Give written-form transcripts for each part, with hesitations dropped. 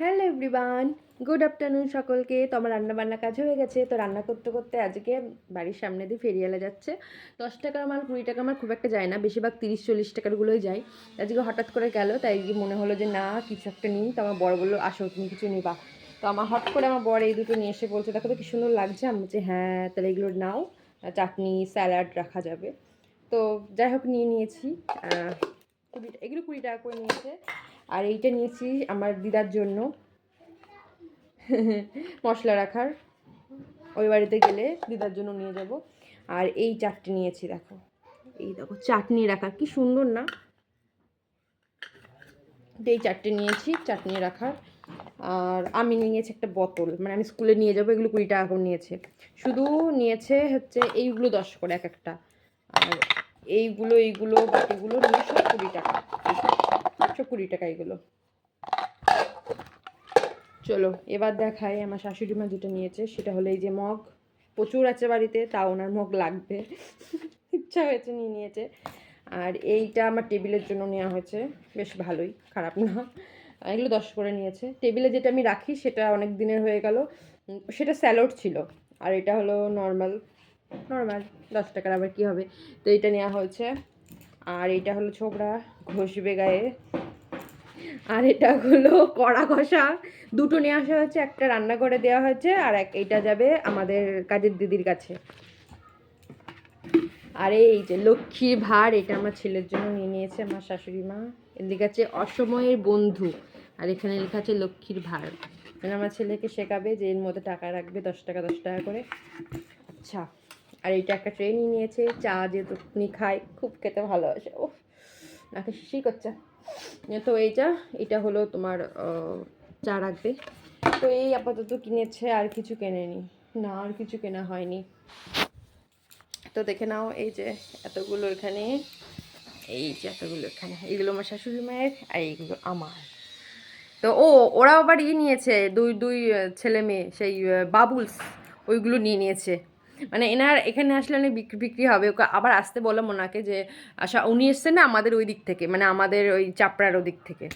Hello everyone, good afternoon সকলকে। তো আমার রান্নাবান্না কাজ হয়ে গেছে। তো রান্না করতে করতে আজকে বাড়ির সামনে দিয়ে ফেরিওয়ালা যাচ্ছে। 10 টাকার মাল 20 টাকা আমার খুব একটা যায় না, বেশিরভাগ 30-40 টাকারগুলোই যায়। আজকে হঠাৎ করে গেল, তাই মনে হলো যে না কিছু একটা নিই। তো আমার বর বললো আসো তুমি কিছু নিবা। তো আমার হট করে আমার বর এই দুটো নিয়ে এসে বলছে দেখো তো কি সুন্দর লাগছে। আমি বলছি হ্যাঁ তাহলে এগুলো নাও, চাটনি স্যালাড রাখা যাবে। তো যাই হোক নিয়ে নিয়েছি। 20 টাকা করে নিয়েছে। আর এইটা নিয়েছি আমার দিদার জন্য মশলা রাখার, ওই বাড়িতে গেলে দিদার জন্য নিয়ে যাব। আর এই চারটে নিয়েছি, দেখো এই দেখো চাটনি রাখার কি সুন্দর না। এই চারটে নিয়েছি চাটনি রাখার। আর আমি নিয়েছি একটা বোতল, মানে আমি স্কুলে নিয়ে যাবো, এগুলো 20 টাকা করে নিয়েছে। শুধু নিয়েছে হচ্ছে এইগুলো 10 করে এক একটা। আর এইগুলো বাটিগুলো নিয়ে সব 20 টাকা, সব 20 টাকা এগুলো। চলো এবার দেখাই আমার শাশুড়ি মা যেটা নিয়েছে, সেটা হলো এই যে মগ। প্রচুর আছে বাড়িতে, তাও ওনার মগ লাগবে, ইচ্ছা হয়েছে নিয়ে নিয়েছে। আর এইটা আমার টেবিলের জন্য নেওয়া হয়েছে, বেশ ভালোই, খারাপ না। এগুলো 10 করে নিয়েছে। টেবিলে যেটা আমি রাখি সেটা অনেক দিনের হয়ে গেল, সেটা স্যালোড ছিল। আর এটা হলো নর্মাল নর্মাল 10 টাকার, আবার কী হবে। তো এটা নেওয়া হয়েছে। আর এইটা হলো ছোবড়া, ঘষবে গায়ে। আর এটা হলো কড়া ঘষা, দুটো নিয়ে আসা হয়েছে, একটা রান্নাঘরে দেওয়া হয়েছে আর এইটা যাবে আমাদের কাজের দিদির কাছে। আর এই যে লক্ষ্মীর ভাঁড়, এটা আমার ছেলের জন্য নিয়ে নিয়েছে আমার শাশুড়ি মা। এর লেখা আছে অসময়ের বন্ধু, আর এখানে লেখা আছে লক্ষ্মীর ভাঁড়। মানে আমার ছেলেকে শেখাবে যে এর মধ্যে টাকা রাখবে, 10 টাকা করে। আচ্ছা, আর এইটা একটা ট্রে নিয়ে নিয়েছে, চা যেহেতু উনি খায়, খুব খেতে ভালোবাসে। ও নাকে শিশি করছে। তো এটা হলো তোমার চা রাখবে। তো এই আপাতত কিনেছে, আর কিছু কেনেনি, না আর কিছু কেনা হয়নি। তো দেখে নাও এই যে এতগুলো এখানে, এই যে এতগুলো এখানে, এইগুলো আমার শাশুড়ি মায়ের আর এইগুলো আমার। তো ওরাও আবার নিয়েছে, দুই দুই ছেলে মেয়ে, সেই বাবুলস, ওইগুলো নিয়ে নিয়েছে। মানে এনার এখানে আসলে অনেক বিক্রি বিক্রি হবে, ওকে আবার আসতে বললাম ওনাকে যে আচ্ছা উনি এসছেন না আমাদের ওই দিক থেকে, মানে আমাদের ওই চাপড়ার ওদিক থেকে।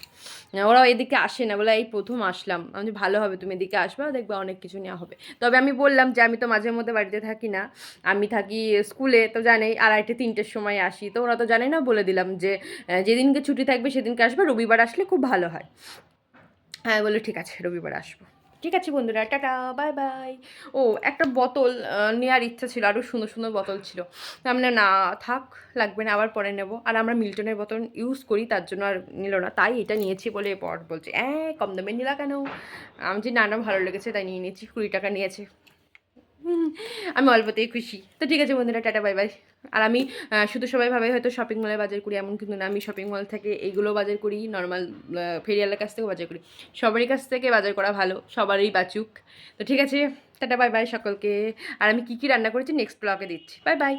ওরাও এদিকে আসে না, বলে এই প্রথম আসলাম। আমি ভালো হবে তুমি এদিকে আসবে, দেখবে অনেক কিছু নেওয়া হবে। তবে আমি বললাম যে আমি তো মাঝে মধ্যে বাড়িতে থাকি না, আমি থাকি স্কুলে, তো জানেই 2:30-3টের সময় আসি। তো ওরা তো জানে না, বলে দিলাম যে যেদিনকে ছুটি থাকবে সেদিনকে আসবে, রবিবার আসলে খুব ভালো হয়। হ্যাঁ বলে ঠিক আছে রবিবার আসবো। ঠিক আছে বন্ধুরা, টাটা বাই বাই। ও একটা বোতল নেওয়ার ইচ্ছা ছিল, আরও সুন্দর সুন্দর বোতল ছিল। আমরা না থাক, লাগবে না, আবার পরে নেব। আর আমরা মিল্টনের বোতল ইউজ করি, তার জন্য আর নিল না, তাই এটা নিয়েছি বলে পর বলছে কম দামে নিলা কেন। আমি যে না না ভালো লেগেছে তাই নিয়ে নিয়েছি, 20 টাকা নিয়েছে। আমি অল্পতেই খুশি। তো ঠিক আছে বন্ধুরা, টাটা বাই বাই। আর আমি শুধু সবাই ভাবে হয়তো শপিং মলে বাজার করি, এমন কিন্তু না। আমি শপিং মল থেকে এইগুলো বাজার করি, নর্মাল ফেরিয়ালের কাছ থেকেও বাজার করি। সবারই কাছ থেকে বাজার করা ভালো, সবারই বাঁচুক। তো ঠিক আছে, টাটা বাই বাই সকলকে। আর আমি কী কী রান্না করেছি নেক্সট ব্লগে দিচ্ছি। Bye bye.